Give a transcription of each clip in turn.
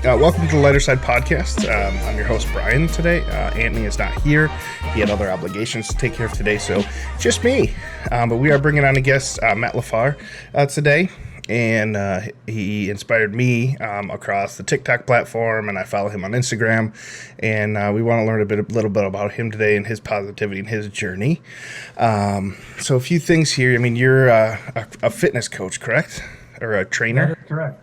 Welcome to the Lighter Side Podcast. I'm your host, Brian, today. Anthony is not here. He had other obligations to take care of today, so just me. But we are bringing on a guest, Matt Laar, today. And he inspired me across the TikTok platform, and I follow him on Instagram. And we want to learn a little bit about him today and his positivity and his journey. So a few things here. I mean, you're a fitness coach, correct? Or a trainer? That is correct.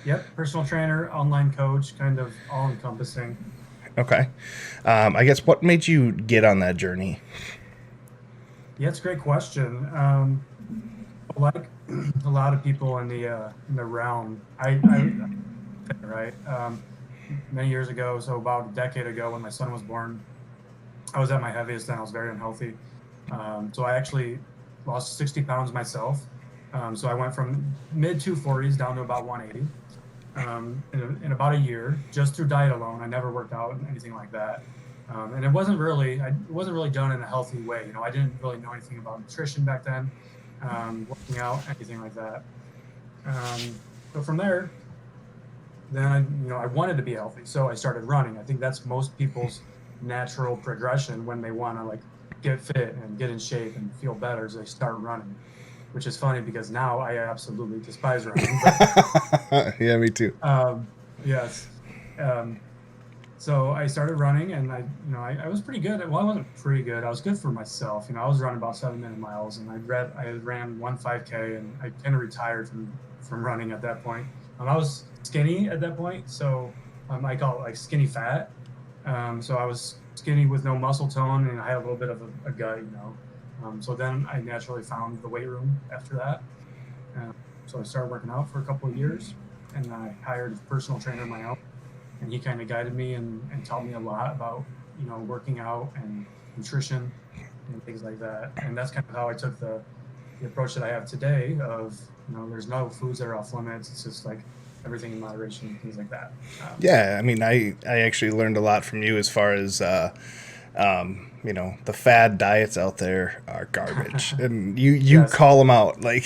Yep, personal trainer, online coach, kind of all-encompassing. Okay. I guess what made you get on that journey? Yeah, it's a great question. Like a lot of people in the realm, right? Many years ago, so about a decade ago, when my son was born, I was at my heaviest and I was very unhealthy. So I actually lost 60 pounds myself. So I went from mid 240s down to about 180 in about a year, just through diet alone. I never worked out and anything like that. And it wasn't really done in a healthy way. You know, I didn't really know anything about nutrition back then, working out, anything like that. But from there, then I wanted to be healthy. So I started running. I think that's most people's natural progression when they want to like get fit and get in shape and feel better, is they start running. Which is funny because now I absolutely despise running. But, yeah, me too. Yes. So I started running, and I was pretty good. Well, I wasn't pretty good. I was good for myself. I was running about 7-minute miles, and I ran one 5K, and I kind of retired from running at that point. I was skinny at that point, so I call it like skinny fat. So I was skinny with no muscle tone, and I had a little bit of a gut, So then I naturally found the weight room after that. So I started working out for a couple of years, and I hired a personal trainer of my own, and he kind of guided me and taught me a lot about, working out and nutrition and things like that. And that's kind of how I took the approach that I have today of, there's no foods that are off limits. It's just like everything in moderation and things like that. Yeah, I mean, I actually learned a lot from you as far as, the fad diets out there are garbage, and you yes. Call them out like.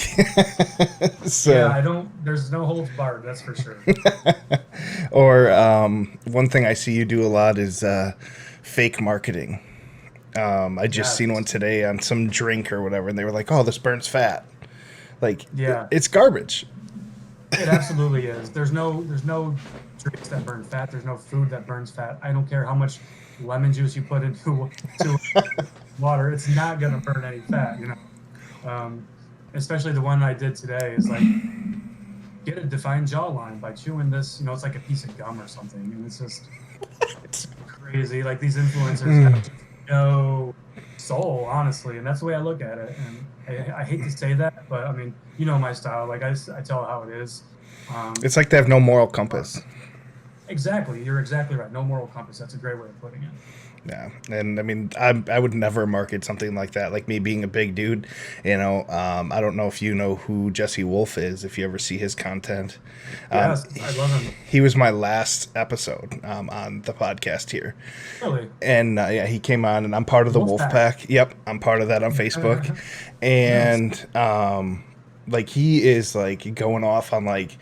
So. Yeah, there's no holds barred, that's for sure. Or one thing I see you do a lot is fake marketing. I just seen one today on some drink or whatever, and they were like, "Oh, this burns fat." Like, it's garbage. It absolutely is. There's no drinks that burn fat. There's no food that burns fat. I don't care how much lemon juice you put into water, it's not going to burn any fat, especially the one I did today is like, get a defined jawline by chewing this, it's like a piece of gum or something, and it's crazy. Like, these influencers have no soul, honestly, and that's the way I look at it. And I hate to say that, but I mean, my style, like I tell how it is. It's like they have no moral compass. Exactly. You're exactly right. No moral compass. That's a great way of putting it. Yeah. And I mean, I would never market something like that. Like me being a big dude, I don't know if you know who Jesse Wolf is, if you ever see his content. Yes, I love him. He was my last episode on the podcast here. Really? And he came on, and I'm part of the Wolf Pack. Yep. I'm part of that on Facebook. And like, he is like going off on like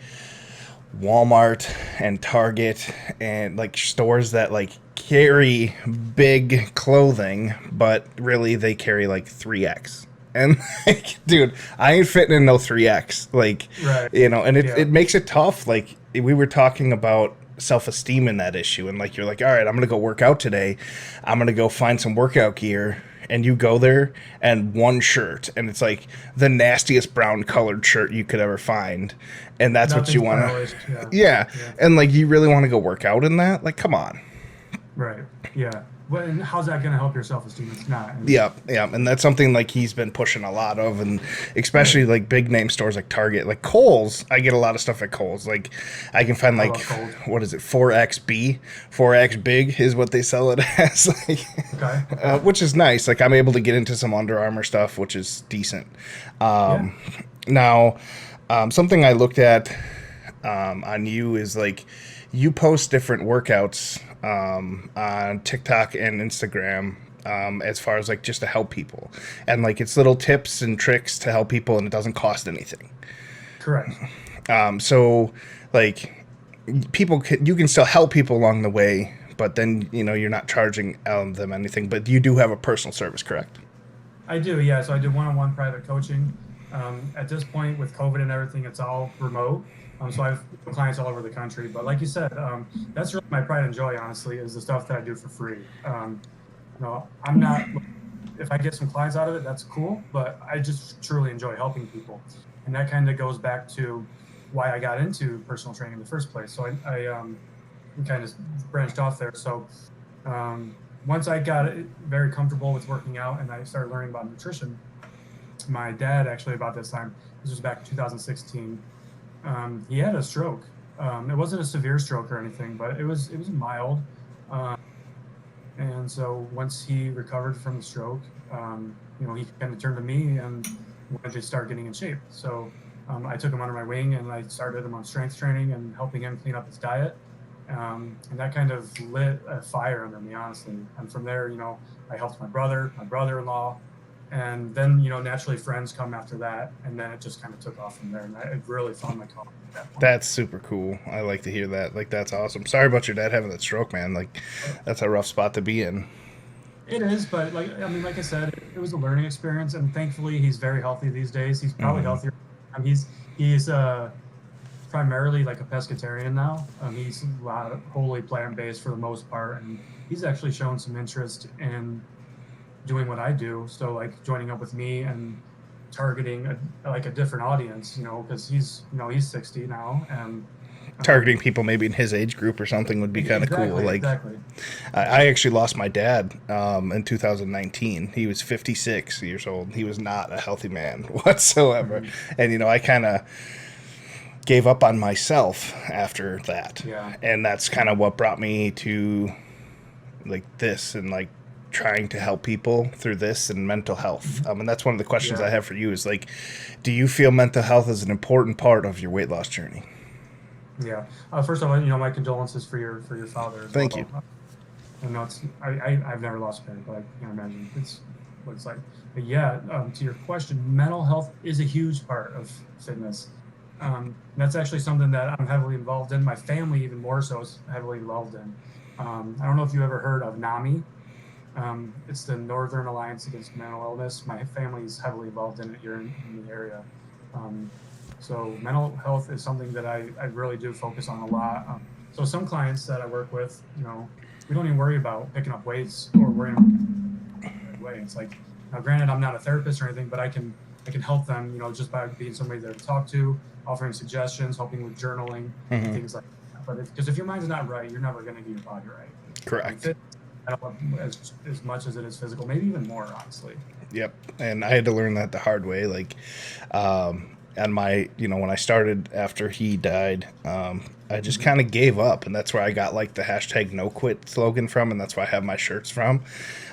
Walmart and Target and like stores that like carry big clothing, but really they carry like 3X. And like, dude, I ain't fitting in no 3X. Like, right. And it makes it tough. Like, we were talking about self-esteem in that issue, and like, you're like, all right, I'm gonna go work out today. I'm gonna go find some workout gear. And you go there, and one shirt, and it's like the nastiest brown colored shirt you could ever find, and that's what you want to. Yeah, and like, you really want to go work out in that? Like, come on. Right. Yeah. Well, and how's that going to help your self-esteem? It's not. Yeah, and that's something like he's been pushing a lot of, and especially like big name stores like Target, like Kohl's. I get a lot of stuff at Kohl's. Like, I can find like, what is it, 4XB, 4X big is what they sell it as, like, okay. Which is nice. Like, I'm able to get into some Under Armour stuff, which is decent. Now, something I looked at on you is like, you post different workouts on TikTok and Instagram, as far as like just to help people, and like it's little tips and tricks to help people, and it doesn't cost anything. Correct. So like you can still help people along the way, but then you're not charging them anything. But you do have a personal service, correct? I do, yeah. So I do one-on-one private coaching. At this point, with COVID and everything, it's all remote. So I have clients all over the country. But like you said, that's really my pride and joy, honestly, is the stuff that I do for free. I'm not. If I get some clients out of it, that's cool. But I just truly enjoy helping people, and that kind of goes back to why I got into personal training in the first place. So I kind of branched off there. So once I got very comfortable with working out and I started learning about nutrition, my dad actually about this time, this was back in 2016, he had a stroke. It wasn't a severe stroke or anything, but it was mild. And so once he recovered from the stroke, he kind of turned to me and wanted to start getting in shape. So I took him under my wing and I started him on strength training and helping him clean up his diet. And that kind of lit a fire under me, honestly. And from there, I helped my brother-in-law, and then, naturally friends come after that. And then it just kind of took off from there. And I really found my calling at that point. That's super cool. I like to hear that. Like, that's awesome. Sorry about your dad having that stroke, man. Like, that's a rough spot to be in. It is, but like I said, it was a learning experience, and thankfully he's very healthy these days. He's probably healthier. He's primarily like a pescatarian now. He's wholly plant-based for the most part, and he's actually shown some interest in doing what I do. So like joining up with me and targeting a different audience, because he's 60 now, and targeting people maybe in his age group or something would be kind of cool. Like, exactly. I actually lost my dad in 2019. He was 56 years old. He was not a healthy man whatsoever. Mm-hmm. And I kind of gave up on myself after that. Yeah. And that's kind of what brought me to like this and like trying to help people through this and mental health. And that's one of the questions I have for you is like, do you feel mental health is an important part of your weight loss journey? Yeah. First of all, my condolences for your father. Thank you. I've never lost a parent, but I can't imagine it's what it's like. But yeah, to your question, mental health is a huge part of fitness. That's actually something that I'm heavily involved in. My family, even more so, is heavily involved in. I don't know if you ever heard of NAMI. It's the Northern Alliance Against Mental Illness. My family's heavily involved in it here in the area. So mental health is something that I really do focus on a lot. So some clients that I work with, we don't even worry about picking up weights or worrying about the right way. It's like, now granted, I'm not a therapist or anything, but I can help them, just by being somebody there to talk to, offering suggestions, helping with journaling, things like that. But because if your mind's not right, you're never going to get your body right. Correct. As much as it is physical, maybe even more, honestly. Yep. And I had to learn that the hard way. Like, and my, when I started after he died, I just kind of gave up, and that's where I got like the hashtag no quit slogan from, and that's where I have my shirts from.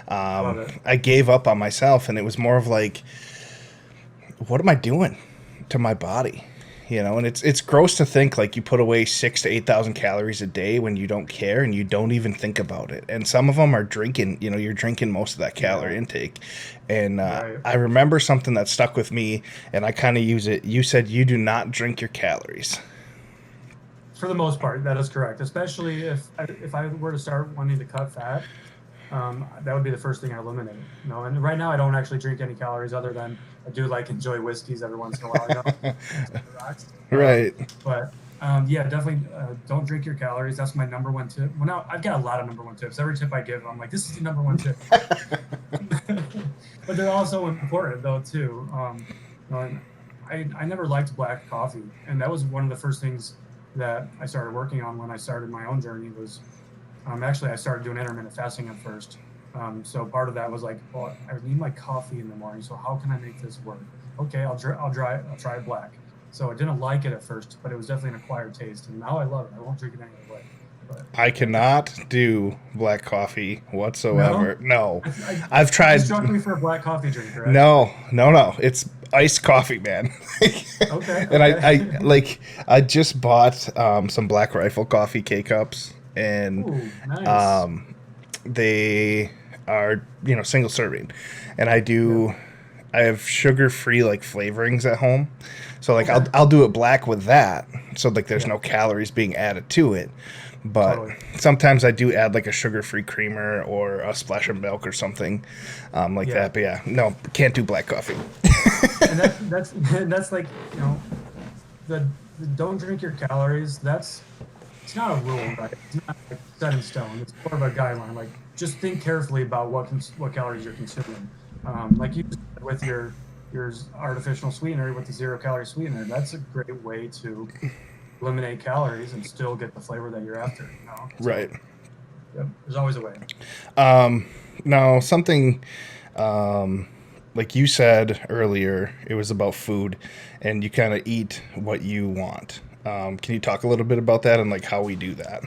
I gave up on myself, and it was more of like, what am I doing to my body? And it's gross to think like you put away 6,000 to 8,000 calories a day when you don't care and you don't even think about it. And some of them are drinking, you're drinking most of that calorie intake. And I remember something that stuck with me, and I kind of use it. You said you do not drink your calories. For the most part, that is correct. Especially if I were to start wanting to cut fat, that would be the first thing I eliminate. And right now I don't actually drink any calories other than I do enjoy whiskeys every once in a while. Right. But yeah, definitely don't drink your calories. That's my number one tip. Well, now I've got a lot of number one tips. Every tip I give, I'm like, this is the number one tip. But they're also important though too. I never liked black coffee, and that was one of the first things that I started working on when I started my own journey. Was actually I started doing intermittent fasting at first. So part of that was like, well, I need my coffee in the morning. So how can I make this work? Okay, I'll try black. So I didn't like it at first, but it was definitely an acquired taste, and now I love it. I won't drink it any other way. But I cannot do black coffee whatsoever. No. I've tried. You struck me for a black coffee drinker, right? No. It's iced coffee, man. Okay. And I just bought some Black Rifle coffee K-Cups, and ooh, nice. they are, single serving. And Yeah. I have sugar-free like flavorings at home. So like Okay. I'll do it black with that. So like there's Yeah. no calories being added to it. But Totally. sometimes I do add like a sugar-free creamer or a splash of milk or something like Yeah. that. But yeah, no, can't do black coffee. And that's that's like, the don't drink your calories. It's not a rule, right? It's not like set in stone. It's more of a guideline. Like, just think carefully about what calories you're consuming. Like you said, with your artificial sweetener, with the 0 calorie sweetener, that's a great way to eliminate calories and still get the flavor that you're after. So Right. yep, there's always a way. Now, something like you said earlier, it was about food, and you kind of eat what you want. Can you talk a little bit about that and like how we do that?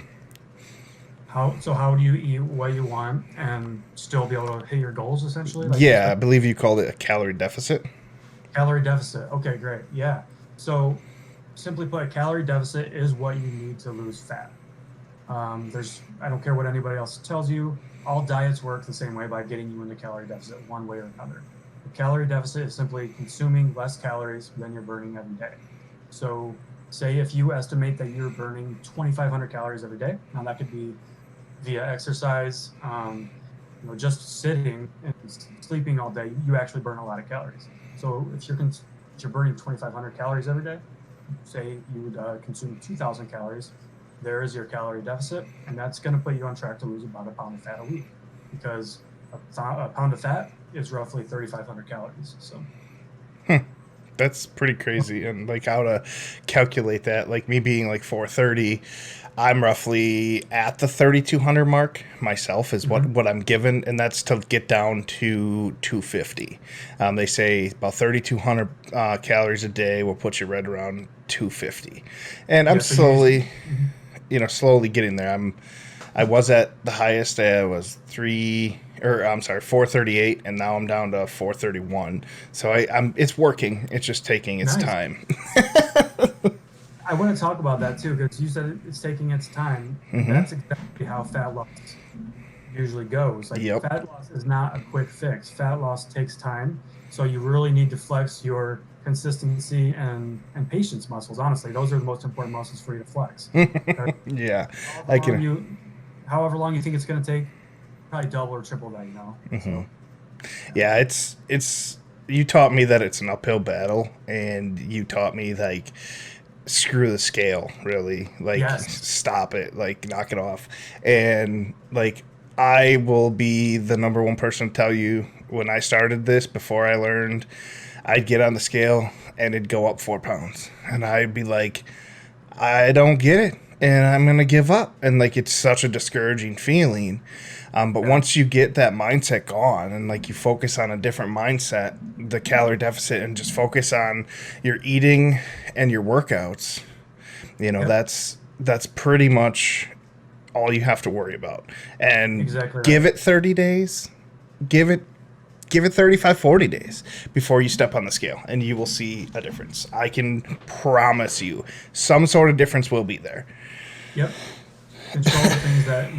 How do you eat what you want and still be able to hit your goals essentially, like you Yeah, I said? believe you called it a calorie deficit. Calorie deficit. Okay, great. Yeah. So simply put, a calorie deficit is what you need to lose fat. I don't care what anybody else tells you. All diets work the same way by getting you into calorie deficit one way or another. A calorie deficit is simply consuming less calories than you're burning every day. So, say if you estimate that you're burning 2,500 calories every day, now that could be via exercise, just sitting and sleeping all day, you actually burn a lot of calories. So, if you're burning 2,500 calories every day, say you would consume 2,000 calories, there is your calorie deficit, and that's going to put you on track to lose about a pound of fat a week, because a pound of fat is roughly 3,500 calories. So That's pretty crazy. And like how to calculate that, like me being like 430, I'm roughly at the 3,200 mark myself is mhm. what I'm given, and that's to get down to 250. They say about 3,200 calories a day will put you right around 250, and I'm Yeah, so you use slowly, mhm. slowly getting there. I was at the highest. I was or I'm sorry, 438, and now I'm down to 431. So I'm it's working. It's just taking its Nice. time. I want to talk about that too, because you said it's taking its time, and that's exactly how fat loss usually goes. Like, Yep. fat loss is not a quick fix. Fat loss takes time, so you really need to flex your consistency and patience muscles. Honestly, those are the most important muscles for you to flex. Because Yeah, however I long can. you, however long you think it's going to take, probably double or triple that. So yeah, Yeah, it's. You taught me that it's an uphill battle, and you taught me like screw the scale, really. Like yes, stop it, like knock it off, and like I will be the number one person to tell you when I started this before I learned. I'd get on the scale and it'd go up 4 pounds, and I'd be like, I don't get it, and I'm gonna give up. And like it's such a discouraging feeling. But yeah, once you get that mindset gone and like you focus on a different mindset, the calorie deficit, and just focus on your eating and your workouts, yep, that's pretty much all you have to worry about. And exactly give right. it 30 days, give it give it 35, 40 days before you step on the scale, and you will see a difference. I can promise you some sort of difference will be there. Yep, control the things that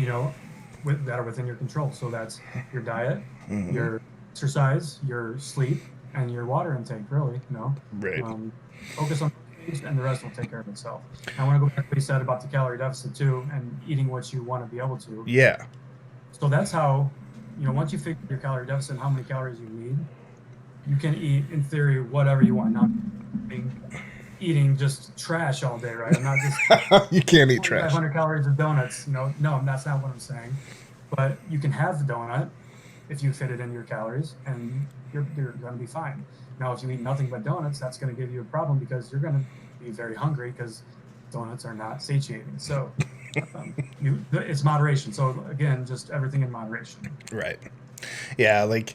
that are within your control. So that's your diet, your exercise, your sleep, and your water intake. Really, Right. um, focus on those things, and the rest will take care of itself. I want to go back to what you said about the calorie deficit too, and eating what you want to be able to. Yeah. So that's how, once you figure your calorie deficit and how many calories you need, you can eat, in theory, whatever you want. Not eating just trash all day, right? I'm not just You can't eat trash. 2,500 calories of donuts. No, that's not what I'm saying. But you can have the donut if you fit it in your calories, and you're going to be fine. Now, if you eat nothing but donuts, that's going to give you a problem, because you're going to be very hungry, because donuts are not satiating. So it's moderation. So again, just everything in moderation. Right. Yeah, like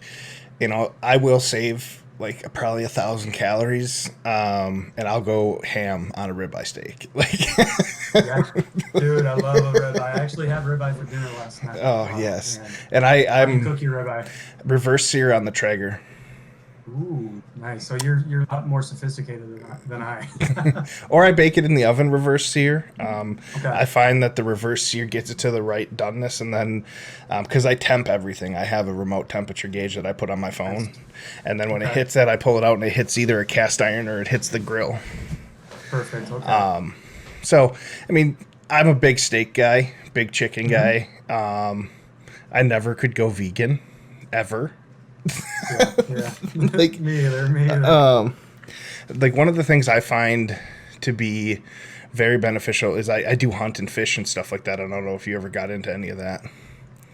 I will save like probably 1,000 calories, and I'll go ham on a ribeye steak. Like, Yeah, dude, I love a ribeye. I actually had ribeye for dinner last night. oh Oh yes, man, and how do you I'm cook your ribeye? reverse sear on the Traeger. Ooh, nice. So you're a lot more sophisticated than I. Or I bake it in the oven reverse sear. Okay. I find that the reverse sear gets it to the right doneness, and then because I temp everything, I have a remote temperature gauge that I put on my phone, Nice. and then when it Okay. hits that, I pull it out and it hits either a cast iron or it hits the grill. Perfect. Okay. So, I mean, I'm a big steak guy, big chicken Hmm. guy. I never could go vegan, ever. Yeah. Yeah. like, Me either. Me either. like one of the things I find to be very beneficial is I do hunt and fish and stuff like that. I don't know if you ever got into any of that.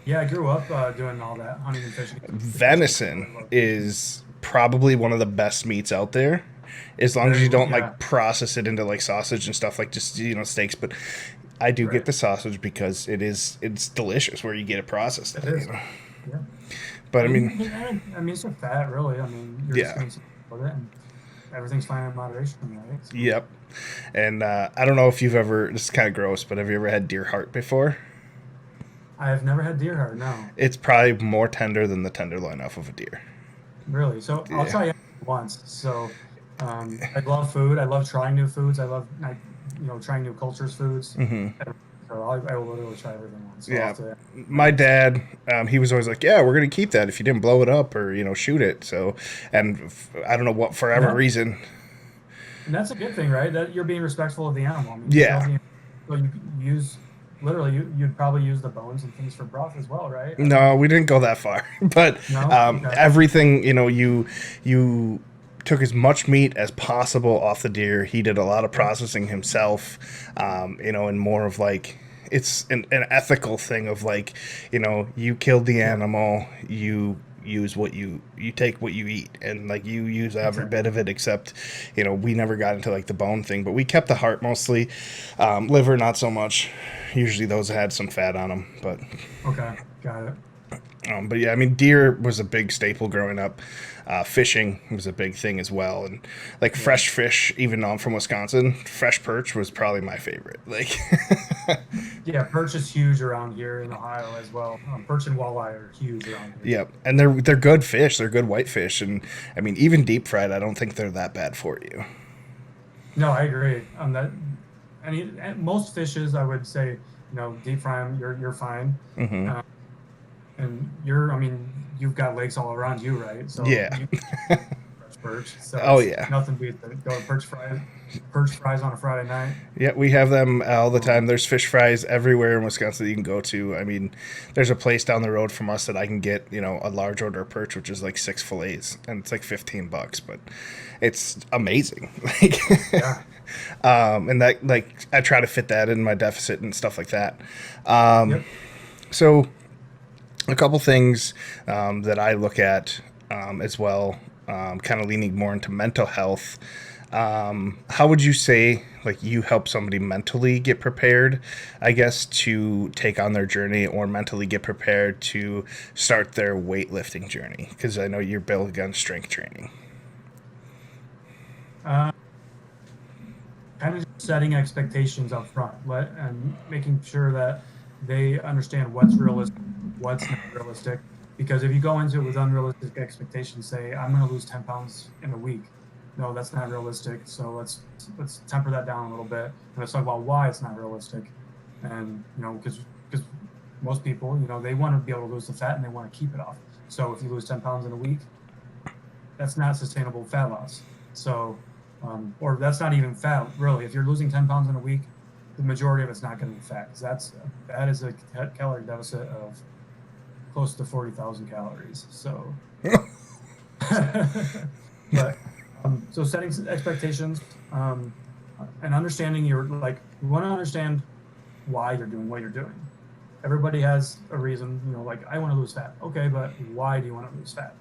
Yeah, I grew up doing all that, hunting and fishing, especially Venison really love fishing. is probably one of the best meats out there, as long as you don't Yeah. like process it into like sausage and stuff like just steaks. But I do get Right. the sausage because it's delicious where you get it processed. It is. Yeah. But I I mean, mean, I mean, it's a fat, really. I mean, you're just yeah, getting something with it, and everything's fine in moderation, right? So yep. And I don't know if you've ever. This is kind of gross, but have you ever had deer heart before? I have never had deer heart. No, It's probably more tender than the tenderloin off of a deer. really. So I'll Yeah. try it once. So I love food. I love trying new foods. I love trying new cultures, foods. So I will literally try everything once. So I'll Yeah. have to try My next time. dad, he was always like, "Yeah, we're gonna keep that if you didn't blow it up or shoot it." So, and I don't know what for whatever Yeah, reason. and that's a good thing, right? That you're being respectful of the animal. I mean, you killed Yeah. the animal, so you use literally you'd probably use the bones and things for broth as well, right? I No, mean, we didn't go that far, but no, okay, everything you took as much meat as possible off the deer. He did a lot of yep, processing himself, and more of like it's an ethical thing of like, you killed the yeah, animal, you use you take what you eat, and like you use every bit exactly. of it except we never got into like the bone thing, but we kept the heart mostly. Liver not so much, usually those had some fat on them, Okay, got it. but yeah, I mean, deer was a big staple growing up. Fishing was a big thing as well, and like Yeah. fresh fish. Even though I'm from Wisconsin, fresh perch was probably my favorite. Like, Yeah, perch is huge around here in Ohio as well. Perch and walleye are huge around here yeah, too. and they're good fish. They're good white fish, and I mean, even deep fried, I don't think they're that bad for you. No, I agree. That and most fishes, I would say, deep fry them, you're fine. Uh, and I mean, you've got lakes all around you, right? So Yeah. you fresh perch. So Oh it's yeah. nothing beats it. Go to perch fries on a Friday night. Yeah, we have them all the time. Um, There's fish fries everywhere in Wisconsin that you can go to. I mean, there's a place down the road from us that I can get, a large order of perch, which is like 6 fillets, and it's like $15, but it's amazing. Like, yeah. and that like I try to fit that in my deficit and stuff like that. Yep. So a couple things that I look at as well, kind of leaning more into mental health. How would you say like you help somebody mentally get prepared, I guess, to take on their journey or mentally get prepared to start their weightlifting journey? Because I know you're big on strength training. Uh, Kind of just setting expectations up front, and making sure that they understand what's realistic, what's not realistic. Because if you go into it with unrealistic expectations, say I'm going to lose 10 pounds in a week, no, that's not realistic. So let's temper that down a little bit, and let's talk about why it's not realistic. And because most people, they want to be able to lose the fat and they want to keep it off. So if you lose 10 pounds in a week, that's not sustainable fat loss. So, or that's not even fat really. If you're losing 10 pounds in a week, the majority of it's not going to be fat because that is a calorie deficit of close to 40,000 calories. So, but so setting expectations and understanding you want to understand why you're doing what you're doing. Everybody has a reason, like I want to lose fat. Okay, but why do you want to lose fat?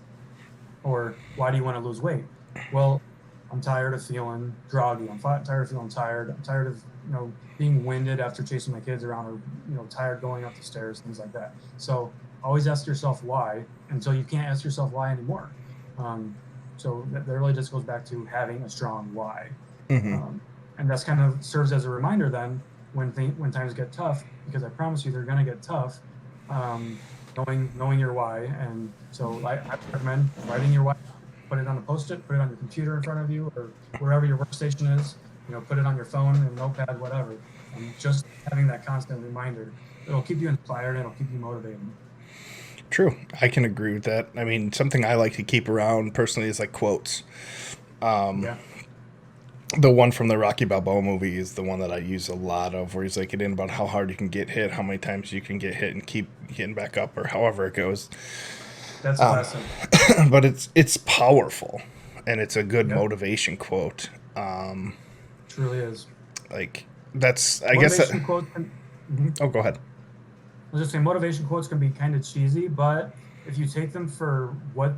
Or why do you want to lose weight? Well, I'm tired of feeling groggy. Tired of feeling tired. I'm tired of being winded after chasing my kids around, or tired going up the stairs, things like that. So always ask yourself why until you can't ask yourself why anymore. Um, so that really just goes back to having a strong why, um, and that's kind of serves as a reminder then when times get tough, because I promise you they're going to get tough. Um, knowing your why, and so I recommend writing your why. put it on a Post-it, put it on your computer in front of you, or wherever your workstation is. Put it on your phone and notepad, whatever. And just having that constant reminder, it'll keep you inspired. It'll keep you motivated. True. I can agree with that. I mean, something I like to keep around personally is like quotes. Yeah, The one from the Rocky Balboa movie is the one that I use a lot of, where he's like, it ain't about how hard you can get hit, how many times you can get hit and keep getting back up, or however it goes. that's classic. But it's powerful, and it's a good Yep, motivation quote. truly is. Like that's, I guess. Motivation quotes can, mhm. Oh, go ahead. I was just saying, motivation quotes can be kind of cheesy, but if you take them for what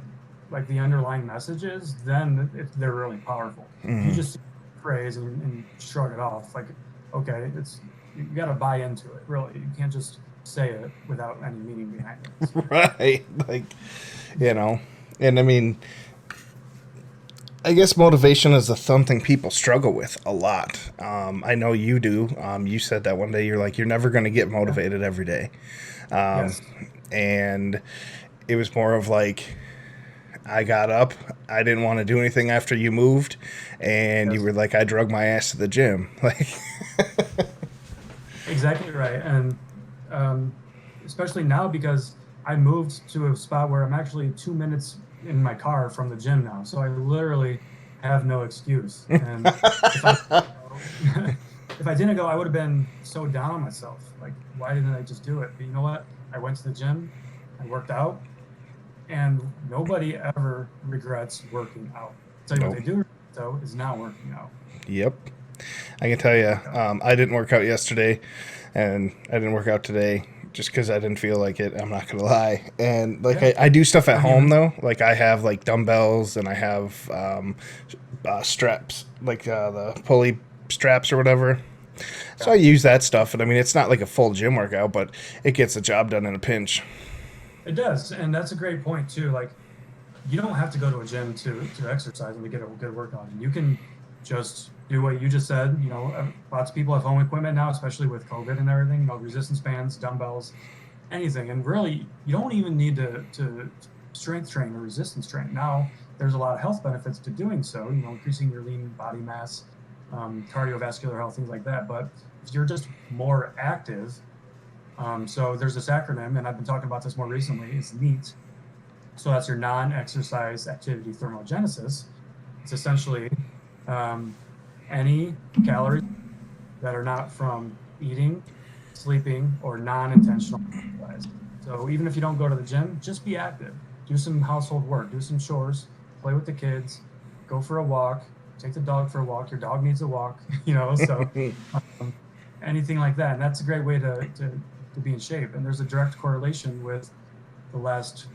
like the underlying message is, then they're really powerful. If you just see the phrase and shrug it off, like, okay, it's you got to buy into it. Really, you can't just say it without any meaning behind it. So, Right. Like, you know, and I mean, I guess motivation is something people struggle with a lot. I know you do. You said that one day. You're like, you're never going to get yeah, motivated every day. Um, yes, and it was more of like, I got up. I didn't want to do anything after you moved, and you yes, were like, I drug my ass to the gym. Like, exactly right. And um, especially now because I moved to a spot where I'm actually 2 minutes in my car from the gym now. So I literally have no excuse. And if I didn't go, if I didn't go, I would have been so down on myself. Like, why didn't I just do it? But you know what? I went to the gym, I worked out, and nobody ever regrets working out. I'll tell you what nope. they do regret, though, is not working out. Yep. I can tell you, Yeah. I didn't work out yesterday, and I didn't work out today just because I didn't feel like it. I'm not gonna lie. And like Yeah. I do stuff at I home mean, though. Like I have like dumbbells and I have straps, like the pulley straps or whatever. So I yeah. use that stuff, and I mean it's not like a full gym workout, but it gets the job done in a pinch. It does, and that's a great point too. Like you don't have to go to a gym to exercise and to get a good workout. You can just do what you just said. Lots of people have home equipment now, especially with COVID and everything. Resistance bands, dumbbells, anything. And really, you don't even need to strength train or resistance train. Now, there's a lot of health benefits to doing so. Increasing your lean body mass, cardiovascular health, things like that. But if you're just more active, so there's this acronym, and I've been talking about this more recently. It's NEAT, so that's your non-exercise activity thermogenesis. It's essentially um, any calories that are not from eating, sleeping, or non-intentional exercise. So even if you don't go to the gym, just be active. Do some household work, do some chores, play with the kids, go for a walk, take the dog for a walk. Your dog needs a walk, so um, anything like that. And that's a great way to be in shape. And there's a direct correlation with the last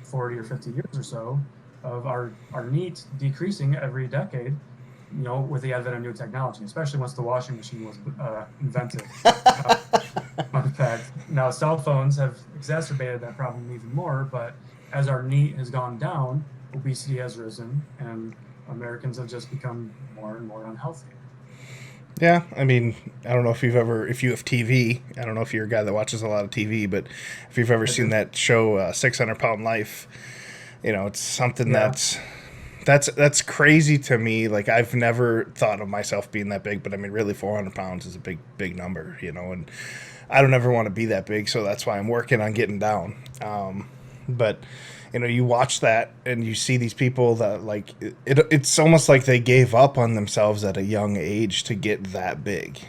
40 or 50 years or so of our NEAT decreasing every decade, with the advent of new technology, especially once the washing machine was invented. Uh, Fun fact. Now, cell phones have exacerbated that problem even more, but as our NEAT has gone down, obesity has risen, and Americans have just become more and more unhealthy. Yeah, I mean, I don't know if you have TV. I don't know if you're a guy that watches a lot of TV, but if you've ever I seen do. that show, 600 Pound Life, it's something Yeah. that's crazy to me. Like I've never thought of myself being that big, but I mean, really, 400 pounds is a big number, and I don't ever want to be that big, so that's why I'm working on getting down. But you watch that and you see these people that like it's almost like they gave up on themselves at a young age to get that big.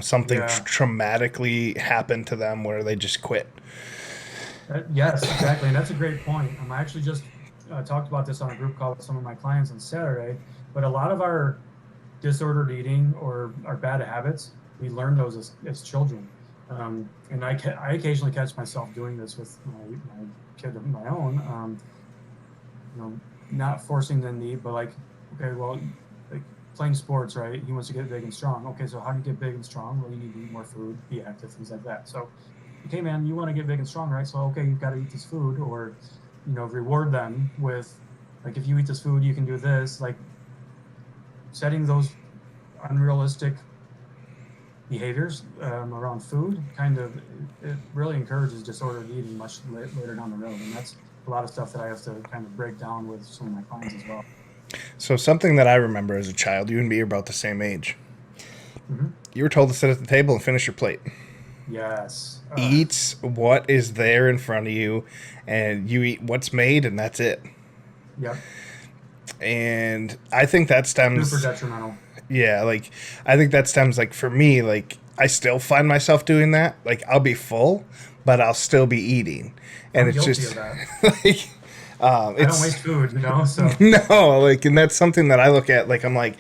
Something Yeah. traumatically happened to them where they just quit. Yes, exactly. And that's a great point. I actually just talked about this on a group call with some of my clients on Saturday. But a lot of our disordered eating or our bad habits, we learn those as children. And I occasionally catch myself doing this with my kid of my own, not forcing the need, but like, okay, well, like playing sports, right? He wants to get big and strong. Okay, so how do you get big and strong? Well, you need to eat more food, be active, things like that. So, okay, man, you want to get big and strong, right? So, okay, you've got to eat this food, or reward them with, like, if you eat this food, you can do this. Like setting those unrealistic behaviors around food kind of it really encourages disordered eating much later down the road, and a lot of stuff that I have to kind of break down with some of my clients as well. So something that I remember as a child, you and me are about the same age. Hmm. You were told to sit at the table and finish your plate. Yes. Eat what is there in front of you, and you eat what's made, and that's it. Yep. And I think that Super stems, detrimental. yeah, like I think that stems like for me, like I still find myself doing that. Like I'll be full, but I'll still be eating, and I'm it's guilty of just that. like I don't it's waste food, so no, like, and that's something that I look at. Like I'm like,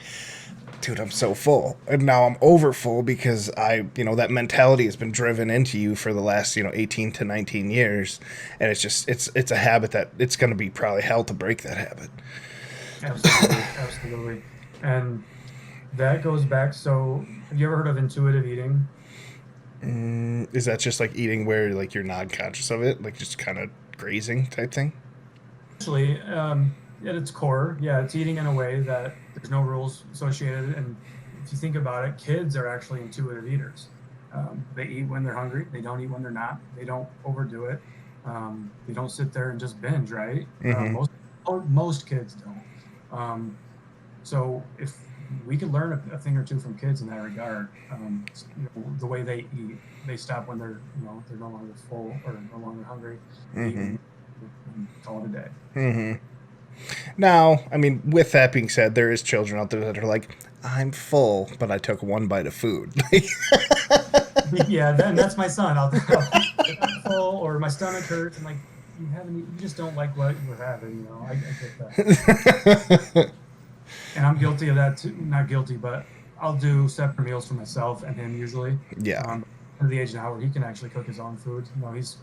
dude, I'm so full, and now I'm over full because that mentality has been driven into you for the last 18 to 19 years, and it's just it's a habit that it's going to be probably hell to break that habit. absolutely, absolutely. And that goes back. So, have you ever heard of intuitive eating? Is that just like eating where like you're not conscious of it, like just kind of grazing type thing? Actually, at its core, yeah, it's eating in a way that there's no rules associated. And if you think about it, kids are actually intuitive eaters. They eat when they're hungry. They don't eat when they're not. They don't overdo it. They don't sit there and just binge, right? Mm-hmm. Most kids don't. Um, so if we could learn a thing or two from kids in that regard, the way they eat, they stop when they're no longer full or no longer hungry. They eat Mm-hmm. when and call it a day. Mm-hmm. Now, I mean, with that being said, there is children out there that are like, I'm full, but I took one bite of food. Yeah, then that's my son. If I'm full or my stomach hurts, and like you just don't like what you're having. I get that, and I'm guilty of that too. Not guilty, but I'll do separate meals for myself and him usually. Yeah. At the age now where he can actually cook his own food. He's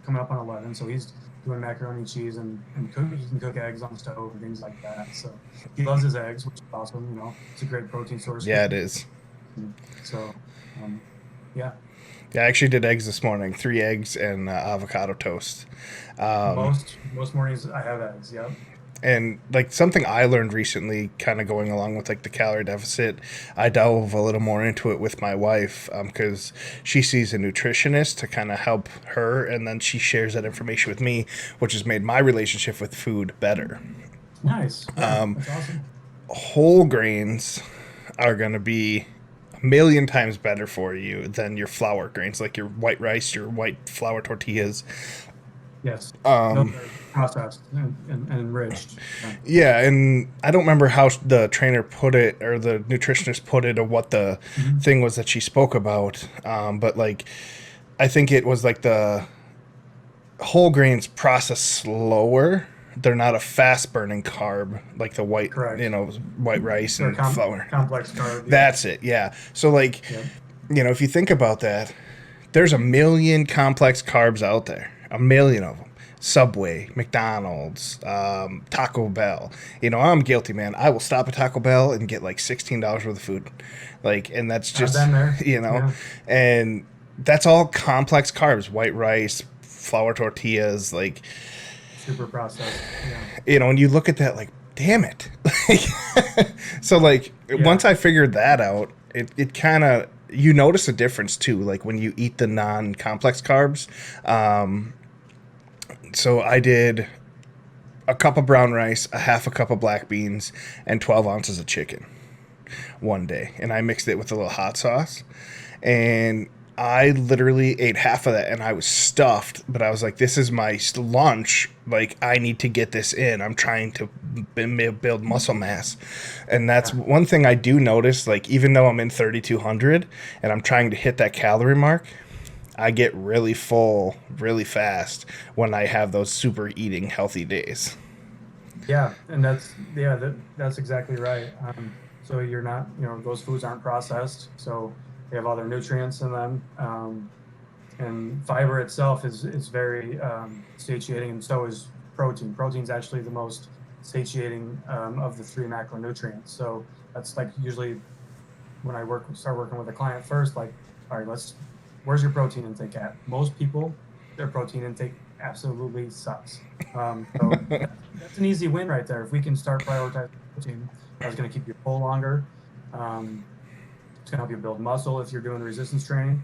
coming up on 11, so he's doing macaroni and cheese and cook. He can cook eggs on the stove and things like that. So he loves his eggs, which is awesome. It's a great protein source for Yeah, it him. is. So, um, yeah. Yeah, I actually did eggs this morning, 3 eggs and avocado toast. Most mornings I have eggs. Yep. And like something I learned recently, kind of going along with like the calorie deficit, I delve a little more into it with my wife because she sees a nutritionist to kind of help her, and then she shares that information with me, which has made my relationship with food better. Nice. Yeah, that's awesome. Whole grains are going to be a million times better for you than your flour grains, like your white rice, your white flour tortillas. Yes. Those are processed and enriched. Yeah. Yeah, and I don't remember how the trainer put it or the nutritionist put it or what the Mhm. thing was that she spoke about. But like, I think it was like the whole grains process slower. They're not a fast burning carb like the Correct. white rice They're and flour. complex carb. Yeah. That's it. Yeah. So like, Yep. if you think about that, there's a million complex carbs out there, a million of them. Subway, McDonald's, Taco Bell. I'm guilty, man. I will stop at Taco Bell and get like $16 worth of food, like, and that's I've just been there. Yeah. and that's all complex carbs, white rice, flour tortillas, like, Super processed. Yeah. and you look at that like, damn it. So like once Yeah. I figured that out, it kind of you notice a difference too, like when you eat the non-complex carbs. So I did a cup of brown rice, a half a cup of black beans, and 12 ounces of chicken one day, and I mixed it with a little hot sauce, and I literally ate half of that, and I was stuffed. But I was like, "This is my lunch. Like, I need to get this in. I'm trying to build muscle mass," and that's Yeah. one thing I do notice. Like, even though I'm in 3,200 and I'm trying to hit that calorie mark, I get really full really fast when I have those super eating healthy days. Yeah. And that's exactly right. So you're not, those foods aren't processed, so they have all their nutrients in them. And fiber itself is very satiating, and so is protein. Protein's actually the most satiating of the three macronutrients. So that's like usually when I start working with a client first, like, all right, where's your protein intake at? Most people, their protein intake absolutely sucks. So that's an easy win right there. If we can start prioritizing protein, that's going to keep you full longer. Um, it's going to help you build muscle if you're doing resistance training.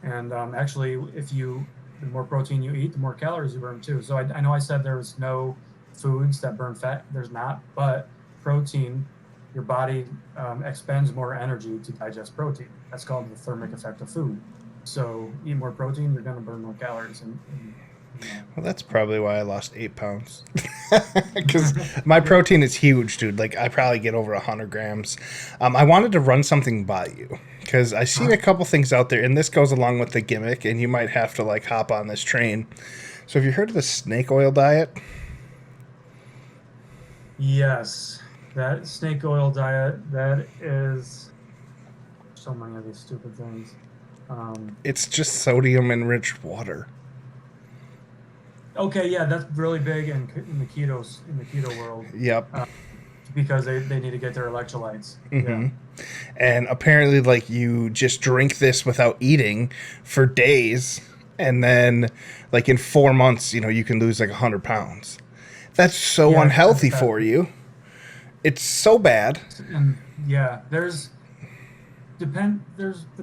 And actually, if you the more protein you eat, the more calories you burn too. So I know I said there was no foods that burn fat. There's not, but protein, your body expends more energy to digest protein. That's called the thermic effect of food. So eat more protein, you're going to burn more calories. And Well, that's probably why I lost 8 pounds. Because my protein is huge, dude. Like, I probably get over 100 grams. I wanted to run something by you because I seen a couple things out there, and this goes along with the gimmick, and you might have to, like, hop on this train. So have you heard of the snake oil diet? yes, that snake oil diet, that is so many of these stupid things. Um, It's just sodium-enriched water. okay, yeah, that's really big in the keto world, Yep. uh, because they need to get their electrolytes. Yeah. Mm-hmm. And apparently, like, you just drink this without eating for days, and then, like, in 4 months, you can lose like 100 pounds. That's so Yeah, unhealthy for you. It's so bad. and yeah, there's the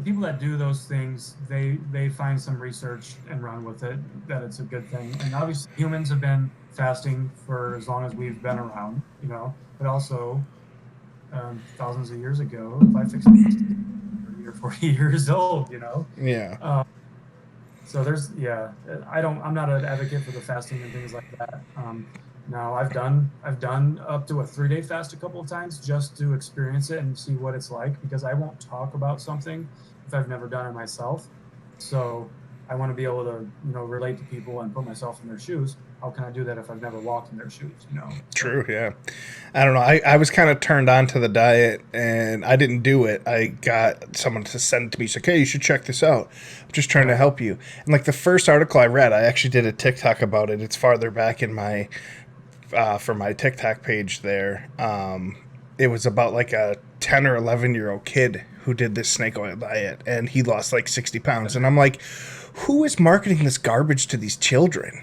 people that do those things, they find some research and run with it that it's a good thing. And obviously humans have been fasting for as long as we've been around, but also thousands of years ago, life expectancy 30 or 40 years old, Yeah. So I'm not an advocate for the fasting and things like that. Now I've done up to a 3-day fast a couple of times just to experience it and see what it's like, because I won't talk about something if I've never done it myself. So I want to be able to, relate to people and put myself in their shoes. How can I do that if I've never walked in their shoes? True, yeah. I don't know. I was kind of turned on to the diet, and I didn't do it. I got someone to send it to me. He's like, hey, you should check this out. I'm just trying to help you. And, like, the first article I read, I actually did a TikTok about it. It's farther back in my for my TikTok page there. It was about, like, a 10 or 11-year-old kid who did this snake oil diet, and he lost, like, 60 pounds. And I'm like, who is marketing this garbage to these children?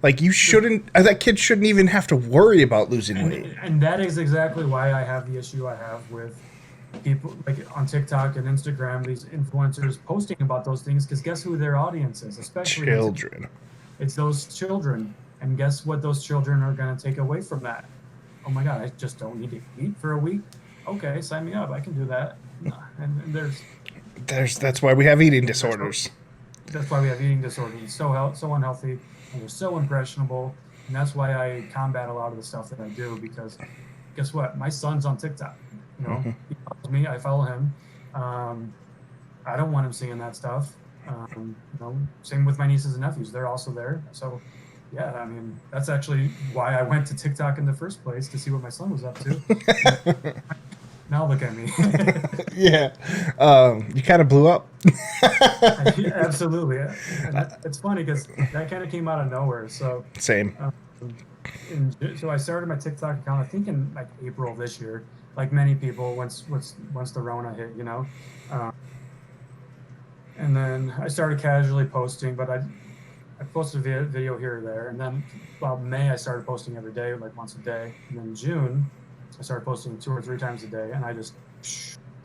Like, you shouldn't, that kid shouldn't even have to worry about losing weight. And that is exactly why I have the issue I have with people like on TikTok and Instagram, these influencers posting about those things, because guess who their audience is? Especially Children. it's those children. And guess what those children are going to take away from that? Oh my God, I just don't need to eat for a week. Okay, sign me up. I can do that. And That's why we have eating disorders. that's why we have eating disorders. It's so unhealthy, and they're so impressionable. And that's why I combat a lot of the stuff that I do, because guess what? My son's on TikTok. He follows me. I follow him. I don't want him seeing that stuff. Same with my nieces and nephews. They're also there. So, yeah, I mean, that's actually why I went to TikTok in the first place, to see what my son was up to. Now look at me. Yeah. You kind of blew up. Absolutely. And it's funny because that kind of came out of nowhere. So Same. so I started my TikTok account, I think in like April of this year, like many people, once the Rona hit, and then I started casually posting, but I posted a video here or there. And then about May, I started posting every day, like once a day. And then June, I started posting 2 or 3 times a day, and I just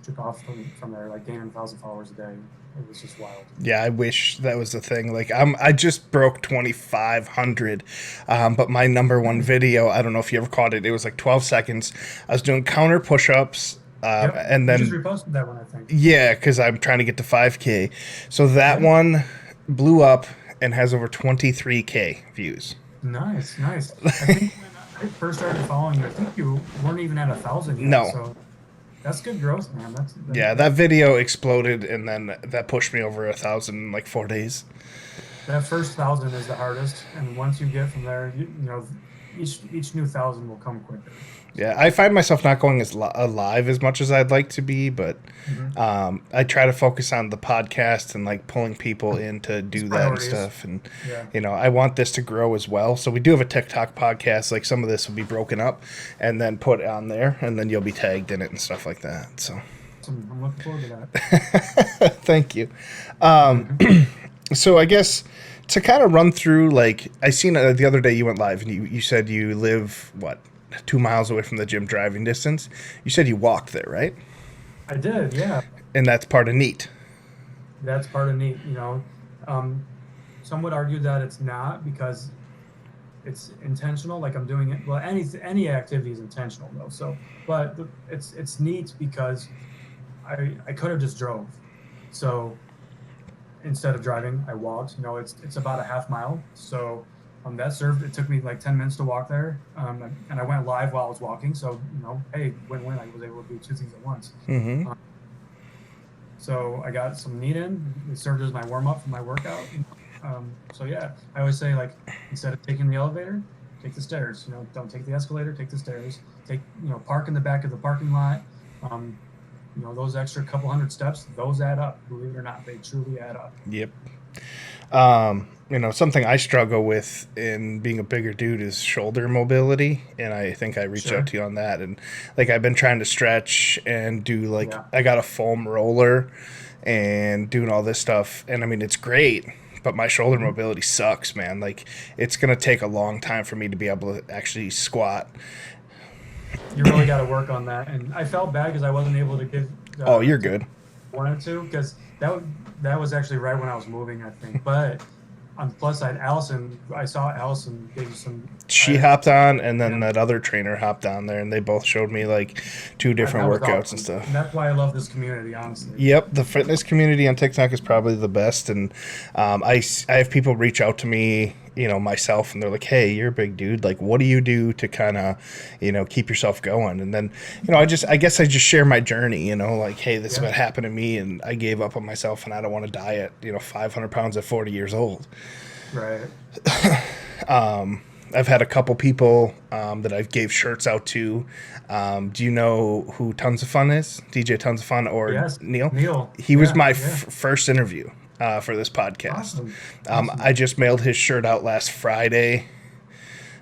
took off from there, like gaining 1,000 followers a day. It was just wild. Yeah, I wish that was the thing. Like, I just broke 2,500, but my number one video, I don't know if you ever caught it. It was like 12 seconds. I was doing counter push-ups, Yep. and then You just reposted that one, I think. yeah, because I'm trying to get to 5K. So that one blew up and has over 23K views. Nice. I think when I first started following you, I think you weren't even at 1,000 yet. No. So that's good growth, man. Yeah, that video exploded, and then that pushed me over 1,000 in like 4 days. That first 1,000 is the hardest, and once you get from there, each new 1,000 will come quicker. Yeah, I find myself not going as live as much as I'd like to be, but I try to focus on the podcast and like pulling people in to do that and stuff. And, I want this to grow as well. So we do have a TikTok podcast. Like, some of this will be broken up and then put on there, and then you'll be tagged in it and stuff like that. So I'm looking forward to that. Thank you. So I guess to kind of run through, like, I seen the other day you went live, and you said you live, 2 miles away from the gym, driving distance. You said you walked there, right? I did, yeah. And that's part of NEAT. That's part of NEAT, some would argue that it's not because it's intentional. Like I'm doing it. Well, any activity is intentional though. So, but it's neat because I could have just drove. So instead of driving, I walked. It's about a half mile. So that served. It took me like 10 minutes to walk there, and I went live while I was walking. So hey, win-win. I was able to do two things at once. Mm-hmm. So I got some NEAT in. It served as my warm up for my workout. So yeah, I always say like instead of taking the elevator, take the stairs. Don't take the escalator. Take the stairs. Park in the back of the parking lot. Those extra couple hundred steps, those add up. Believe it or not, they truly add up. Yep. Something I struggle with in being a bigger dude is shoulder mobility, and I think I reached out to you on that. And like I've been trying to stretch and do I got a foam roller and doing all this stuff, and I mean it's great, but my shoulder mobility sucks, man. Like it's gonna take a long time for me to be able to actually squat. You really got to work on that, and I felt bad because I wasn't able to give. Oh, you're good. Wanted to because that was actually right when I was moving, I think, but. On the plus side, I saw Allison gave you some. She hopped on, and then that other trainer hopped on there, and they both showed me like two different workouts awesome. And stuff. And that's why I love this community, honestly. Yep, the fitness community on TikTok is probably the best, and I have people reach out to me, myself, and they're like, "Hey, you're a big dude. Like, what do you do to kind of, keep yourself going?" And then, I guess I just share my journey. Like, hey, this is what happened to me, and I gave up on myself, and I don't want to die at 500 pounds at 40 years old. Right. I've had a couple people that I gave shirts out to. Do you know who Tons of Fun is? DJ Tons of Fun or Neil? Neil. He was my first interview for this podcast. Awesome. I just mailed his shirt out last Friday.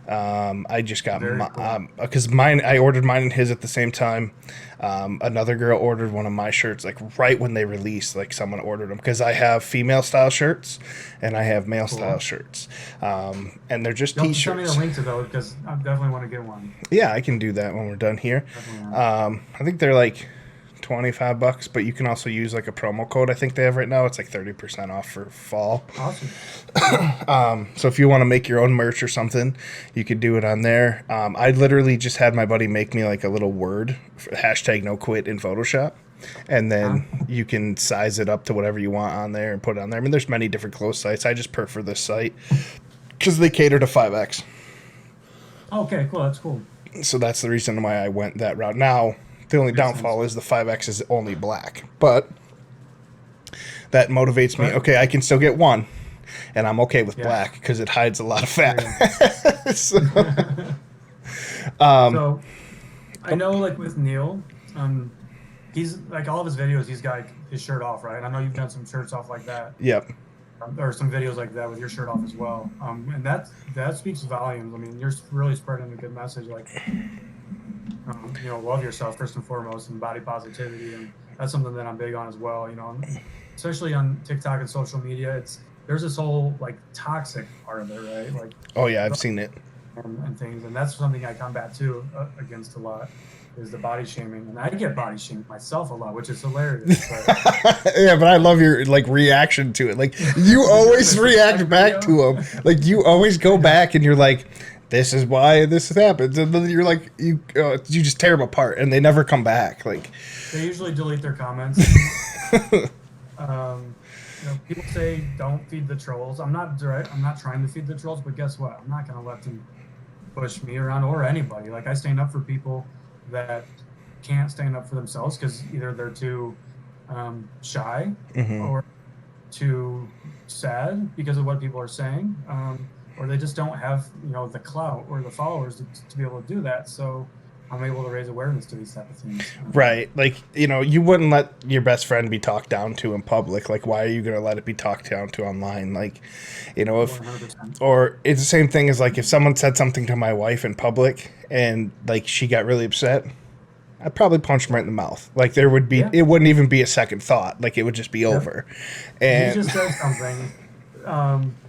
I just got because I ordered mine and his at the same time. Another girl ordered one of my shirts like right when they released. Like someone ordered them because I have female style shirts and I have male style shirts, and they're just t-shirts. Send me the link to those because I definitely want to get one. Yeah, I can do that when we're done here. I think they're like $25, but you can also use like a promo code I think they have right now. It's like 30% off for fall. Awesome. So if you want to make your own merch or something, you could do it on there. I literally just had my buddy make me like a little word for #NoQuit in Photoshop, and then you can size it up to whatever you want on there and put it on there. I mean, there's many different clothes sites. I just prefer this site because they cater to 5X. Okay, cool. That's cool. So that's the reason why I went that route. Now, the only downfall is the 5X is only black, but that motivates me. Okay, I can still get one, and I'm okay with black because it hides a lot of fat. So I know, like with Neil, he's like all of his videos, he's got his shirt off, right? I know you've done some shirts off like that. Yep. Or some videos like that with your shirt off as well. And that speaks volumes. I mean, you're really spreading a good message, like. Love yourself first and foremost, and body positivity, and that's something that I'm big on as well. Especially on TikTok and social media, there's this whole like toxic part of it, right? Like, oh yeah, I've seen it, and things, and that's something I combat too against a lot. Is the body shaming, and I get body shamed myself a lot, which is hilarious. But. Yeah, but I love your like reaction to it. Like you always react back to them. Like you always go back and you're like, this is why this happens, and then you're like, you just tear them apart, and they never come back. Like they usually delete their comments. People say don't feed the trolls. I'm not trying to feed the trolls, but guess what? I'm not going to let them push me around or anybody. Like I stand up for people that can't stand up for themselves because either they're too shy or too sad because of what people are saying. Or they just don't have, the clout or the followers to be able to do that. So I'm able to raise awareness to these type of things. Right. Like, you wouldn't let your best friend be talked down to in public. Like, why are you going to let it be talked down to online? Like, if, 100%. Or it's the same thing as like if someone said something to my wife in public and like she got really upset, I'd probably punch him right in the mouth. Like there would be, it wouldn't even be a second thought. Like it would just be over. And you just said something.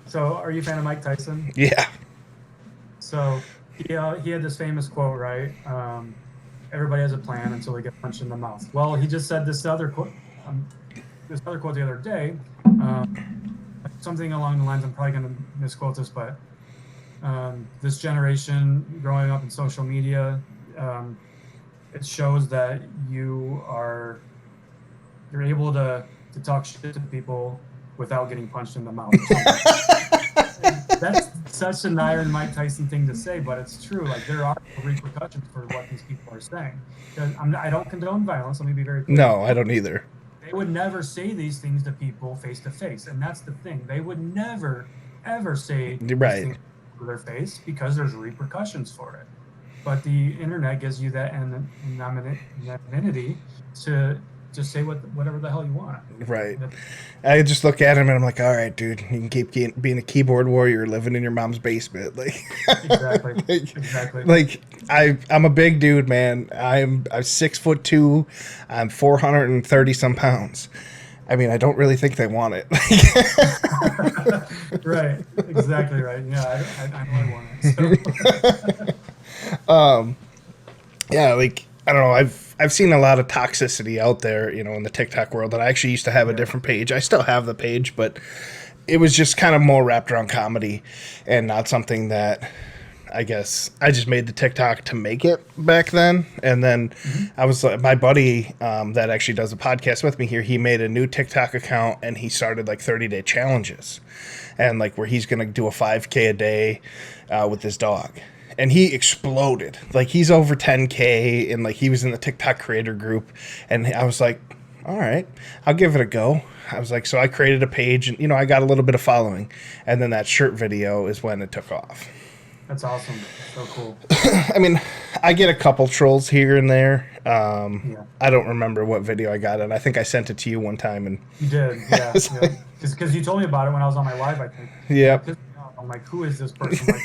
So are you a fan of Mike Tyson? Yeah. So he had this famous quote, right? Everybody has a plan until they get punched in the mouth. Well, he just said this other quote the other day. something along the lines. I'm probably going to misquote this, but this generation growing up in social media, um, it shows that you're able to talk shit to people without getting punched in the mouth or something. And that's such an Iron Mike Tyson thing to say, but it's true. Like there are repercussions for what these people are saying. I don't condone violence. Let me be very clear. No, I don't either. They would never say these things to people face to face, and that's the thing. They would never ever say these Right. things to their face because there's repercussions for it. But the internet gives you that anonymity to just say whatever the hell you want. Right. I just look at him and I'm like, all right, dude, you can keep being a keyboard warrior living in your mom's basement. Like, Exactly. like, Exactly. like, I'm a big dude, man. I'm 6'2". I'm 430 some pounds. I mean, I don't really think they want it. Right. Exactly right. Yeah, I know I want it. So, Yeah, like I don't know. I've seen a lot of toxicity out there, in the TikTok world. And I actually used to have a yeah. different page. I still have the page, but it was just kind of more wrapped around comedy and not something that I guess I just made the TikTok to make it back then. And then I was like, my buddy that actually does a podcast with me here, he made a new TikTok account and he started like 30-day challenges and like where he's going to do a 5K a day with his dog. And he exploded. Like he's over 10K and like he was in the TikTok creator group. And I was like, all right, I'll give it a go. I was like, so I created a page and, I got a little bit of following. And then that shirt video is when it took off. That's awesome. So cool. I mean, I get a couple trolls here and there. Yeah. I don't remember what video I got, and I think I sent it to you one time. And You did. Yeah. Yeah. Because you told me about it when I was on my live, I think. yeah, I'm like, who is this person? Like,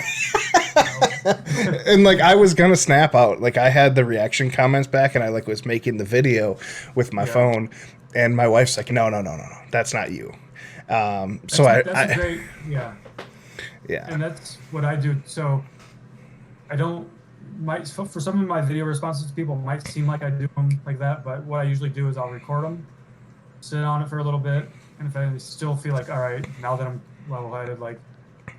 and like I was gonna snap out. Like I had the reaction comments back, and I like was making the video with my Yeah. phone, and my wife's like, no, that's not you. So that's I a great, yeah. yeah. And that's what I do. So I don't, for some of my video responses to people, it might seem like I do them like that, but what I usually do is I'll record them, sit on it for a little bit, and if I still feel like, all right, now that I'm level-headed, like,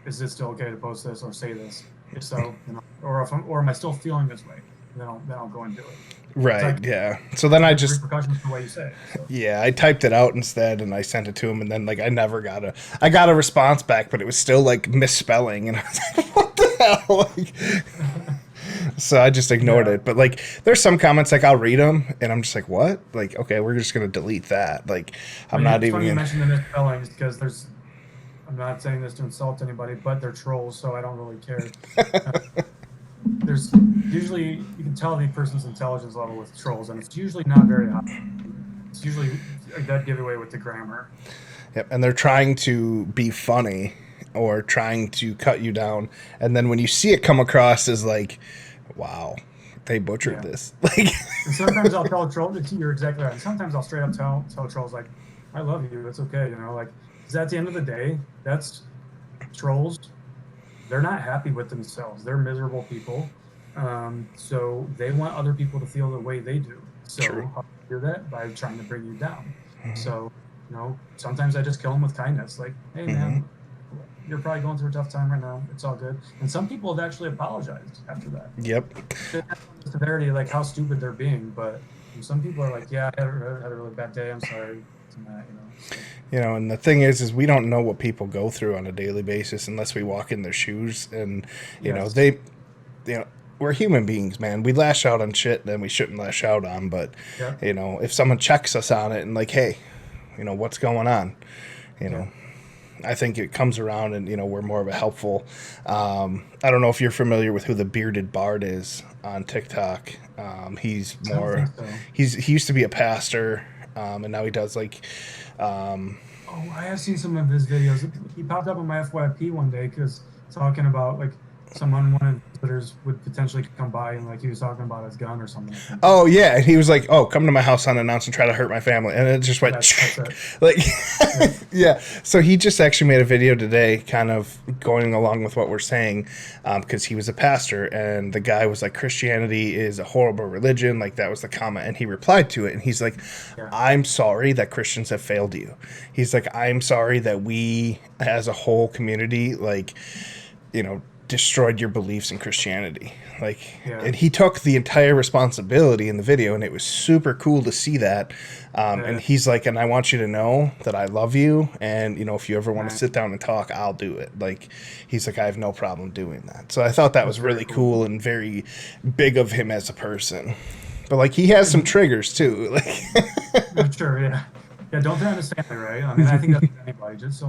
is it still okay to post this or say this? If so, or am I still feeling this way? Then I'll go and do it. Right, yeah. So then I just repercussions for the way you say it. So. yeah, I typed it out instead and I sent it to him, and then like I got a response back, but it was still like misspelling, and I was like, what the hell? Like, so I just ignored it. But like there's some comments like I'll read them and I'm just like, what? Like, okay, we're just gonna delete that. Like I'm not even funny you gonna... mentioned the misspellings because I'm not saying this to insult anybody, but they're trolls, so I don't really care. There's usually, you can tell the person's intelligence level with trolls, and it's usually not very high. It's usually a dead giveaway with the grammar. Yep, and they're trying to be funny or trying to cut you down, and then when you see it come across as like, wow, they butchered this. Like, and sometimes I'll tell trolls, you're exactly right. Sometimes I'll straight up tell trolls like, I love you, it's okay, like, because at the end of the day, that's trolls. They're not happy with themselves. They're miserable people. So they want other people to feel the way they do. So True. how do you do that? By trying to bring you down. So, sometimes I just kill them with kindness. Like, hey, man, you're probably going through a tough time right now. It's all good. And some people have actually apologized after that. Yep. The severity, like how stupid they're being. But some people are like, yeah, I had a really bad day. I'm sorry. So. And the thing is we don't know what people go through on a daily basis unless we walk in their shoes. And, we're human beings, man. We lash out on shit that we shouldn't lash out on. But, if someone checks us on it and like, hey, what's going on? I think it comes around and, we're more of a helpful. I don't know if you're familiar with who the Bearded Bard is on TikTok. He's more, he used to be a pastor. And now he does like... I have seen some of his videos. He popped up on my FYP one day because talking about like some unwanted visitors would potentially come by and like he was talking about his gun or something. I think. Oh yeah, and he was like, "Oh, come to my house unannounced and try to hurt my family," and it just went That's it. like, Yeah. yeah. So he just actually made a video today, kind of going along with what we're saying, because he was a pastor, and the guy was like, "Christianity is a horrible religion," like that was the comment, and he replied to it, and he's like, Yeah. "I'm sorry that Christians have failed you." He's like, "I'm sorry that we, as a whole community, like, destroyed your beliefs in Christianity." Like, Yeah. and he took the entire responsibility in the video, and it was super cool to see that. And Yeah. he's like, "And I want you to know that I love you, and if you ever want to Right. sit down and talk, I'll do it." Like, he's like, "I have no problem doing that." So I thought that That's was very really cool. cool and very big of him as a person. But like, he has some triggers too. Like, Sure. Yeah. Yeah. Don't threaten his family, right? I mean, I think that's with anybody. Just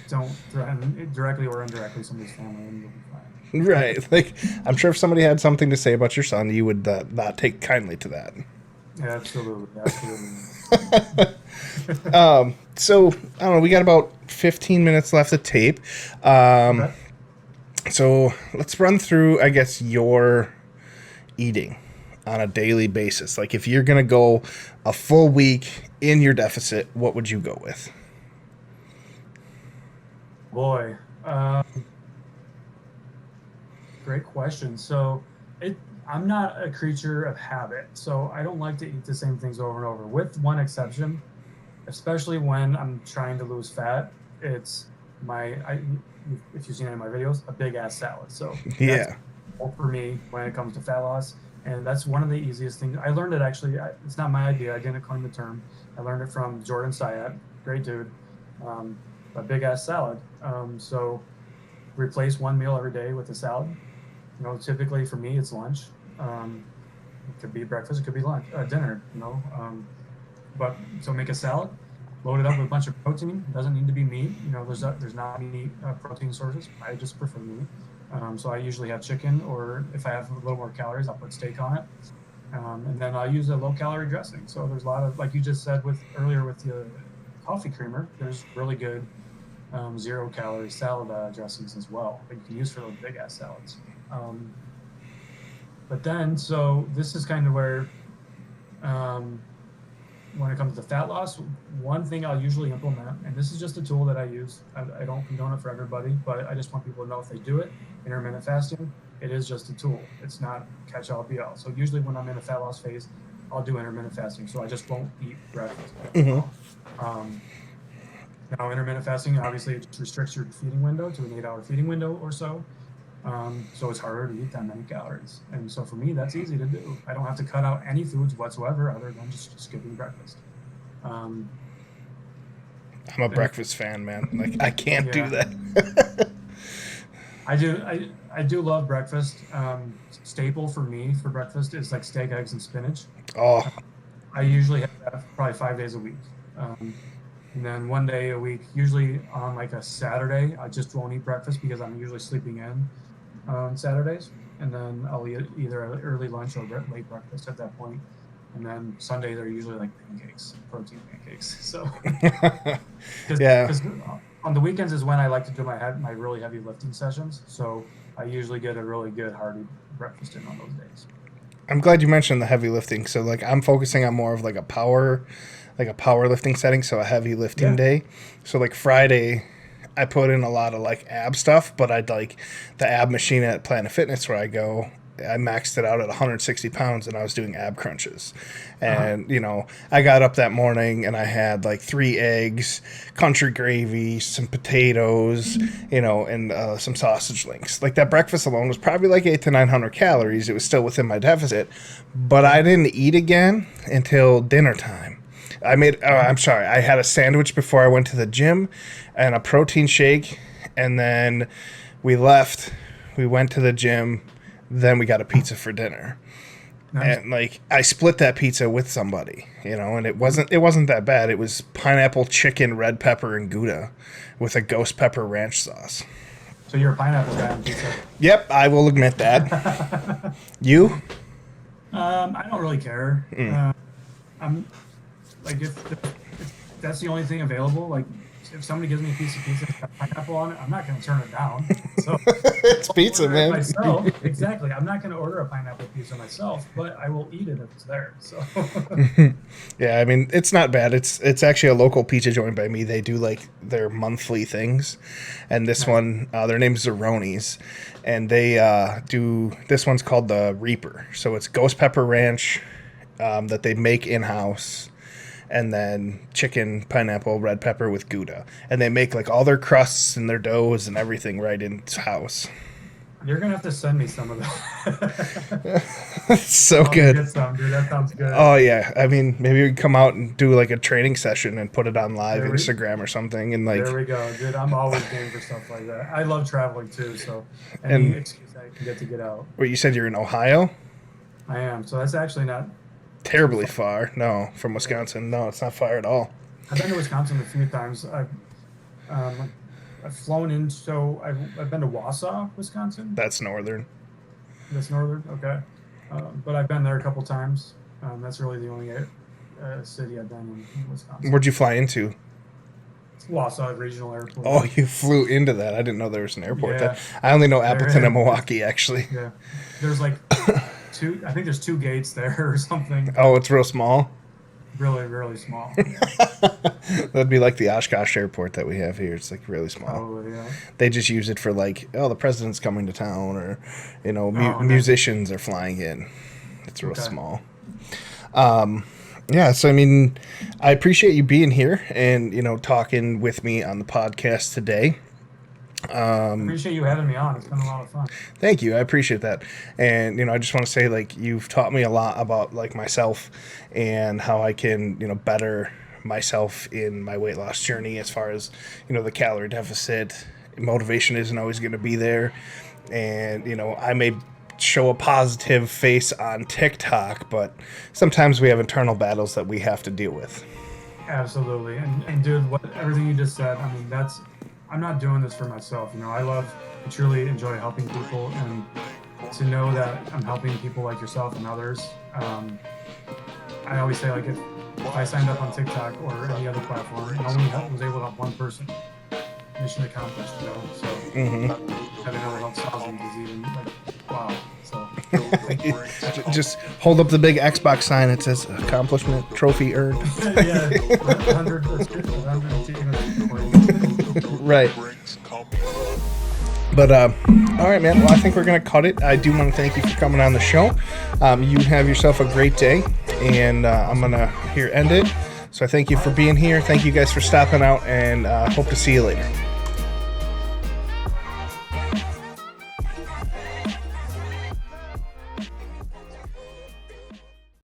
don't threaten it directly or indirectly somebody's family, and you'll be fine. right? Like, I'm sure if somebody had something to say about your son, you would not take kindly to that. Yeah, absolutely. Absolutely. So I don't know. We got about 15 minutes left of tape. Um, Okay. so let's run through, I guess, your eating on a daily basis. Like, if you're gonna go a full week in your deficit, what would you go with? Boy, great question. So I'm not a creature of habit, so I don't like to eat the same things over and over, with one exception, especially when I'm trying to lose fat. It's if you've seen any of my videos, a big ass salad. So that's Yeah. all for me when it comes to fat loss. And that's one of the easiest things. I learned it actually. It's not my idea. I didn't coin the term. I learned it from Jordan Sayat, great dude. Um, a big ass salad. So replace one meal every day with a salad. Typically for me, it's lunch. Um, it could be breakfast. It could be lunch, dinner. But so make a salad, load it up with a bunch of protein. It doesn't need to be meat. There's not many protein sources. I just prefer meat. So I usually have chicken, or if I have a little more calories, I'll put steak on it. And then I'll use a low calorie dressing. So there's a lot of, like you just said earlier with the coffee creamer, there's really good 0 calorie salad dressings as well that you can use for those big ass salads. But then, so this is kind of where, when it comes to fat loss, one thing I'll usually implement, and this is just a tool that I use. I don't condone it for everybody, but I just want people to know if they do it, intermittent fasting, it is just a tool. It's not catch all be all. So usually when I'm in a fat loss phase, I'll do intermittent fasting. So I just won't eat breakfast. Um, Now, intermittent fasting, obviously, it just restricts your feeding window to an 8-hour feeding window or so. So it's harder to eat that many calories. And so for me, that's easy to do. I don't have to cut out any foods whatsoever other than just skipping breakfast. Um, I'm a and breakfast fan, man. Like, I can't do yeah, that. I do love breakfast. Staple for me for breakfast is like steak, eggs, and spinach. Oh, I usually have that probably 5 days a week. And then one day a week, usually on like a Saturday, I just won't eat breakfast because I'm usually sleeping in on Saturdays. And then I'll eat either an early lunch or late breakfast at that point. And then Sundays are usually like pancakes, protein pancakes. So, yeah. because on the weekends is when I like to do my really heavy lifting sessions. So I usually get a really good hearty breakfast in on those days. I'm glad you mentioned the heavy lifting. So, like, I'm focusing on more of like a powerlifting setting, so a heavy lifting Yeah. day. So like Friday, I put in a lot of like ab stuff, but I'd like the ab machine at Planet Fitness where I go. I maxed it out at 160 pounds and I was doing ab crunches. Uh-huh. And, I got up that morning and I had like 3 eggs, country gravy, some potatoes, and some sausage links. Like that breakfast alone was probably like 800 to 900 calories. It was still within my deficit, but I didn't eat again until dinner time. I'm sorry, I had a sandwich before I went to the gym and a protein shake, and then we left. We went to the gym, then we got a pizza for dinner. Nice. And like I split that pizza with somebody, and it wasn't that bad. It was pineapple, chicken, red pepper, and Gouda with a ghost pepper ranch sauce. So you're a pineapple guy on pizza. Yep, I will admit that. You? I don't really care. I'm like if that's the only thing available, like if somebody gives me a piece of pizza with pineapple on it, I'm not going to turn it down. So It's pizza, man. myself, exactly. I'm not going to order a pineapple pizza myself, but I will eat it if it's there. So Yeah, I mean, it's not bad. It's actually a local pizza joint by me. They do like their monthly things, and this one, their name's Zeroni's, and they do this one's called the Reaper. So it's ghost pepper ranch that they make in house, and then chicken, pineapple, red pepper with Gouda, and they make like all their crusts and their doughs and everything right in house. you're gonna have to send me some of that. It's so I'll good. get some, dude. That sounds good. Oh yeah, I mean, maybe we can come out and do like a training session and put it on live There we- Instagram or something, and like There we go, dude. I'm always game for stuff like that. I love traveling too, so any And- excuse I can get out. what you said you're in Ohio. I am. So that's actually not. Terribly far. No, from Wisconsin. No, it's not far at all. I've been to Wisconsin a few times. I've flown in. So I've been to Wausau, Wisconsin. That's northern. That's northern. Okay, but I've been there a couple times. That's really the only city I've been in Wisconsin. Where'd you fly into? Wausau Regional Airport. Oh, you flew into that. I didn't know there was an airport Yeah. there. I only know Appleton is. and Milwaukee, actually. Yeah, there's like two. I think there's 2 gates there or something. Oh, it's real small. Really, really small. That'd be like the Oshkosh airport that we have here. It's like really small. Probably, yeah. They just use it for like, oh, the president's coming to town, or Okay. musicians are flying in. It's real Okay. small. Yeah, so I mean, I appreciate you being here and talking with me on the podcast today. Appreciate you having me on. It's been a lot of fun. Thank you. I appreciate that. And, I just want to say, like, you've taught me a lot about, like, myself and how I can, better myself in my weight loss journey as far as, the calorie deficit. Motivation isn't always going to be there. And, I may show a positive face on TikTok, but sometimes we have internal battles that we have to deal with. Absolutely. And dude, everything you just said, I mean, I'm not doing this for myself. I truly enjoy helping people, and to know that I'm helping people like yourself and others. I always say, like, if I signed up on TikTok or any other platform and only was able to help one person, mission accomplished, So having other help thousands is even like, wow. So Just hold up the big Xbox sign. It says accomplishment, trophy earned. yeah, 100 Right. But, all right, man. Well, I think we're going to cut it. I do want to thank you for coming on the show. You have yourself a great day, and I'm going to end it. So I thank you for being here. Thank you guys for stopping out, and hope to see you later.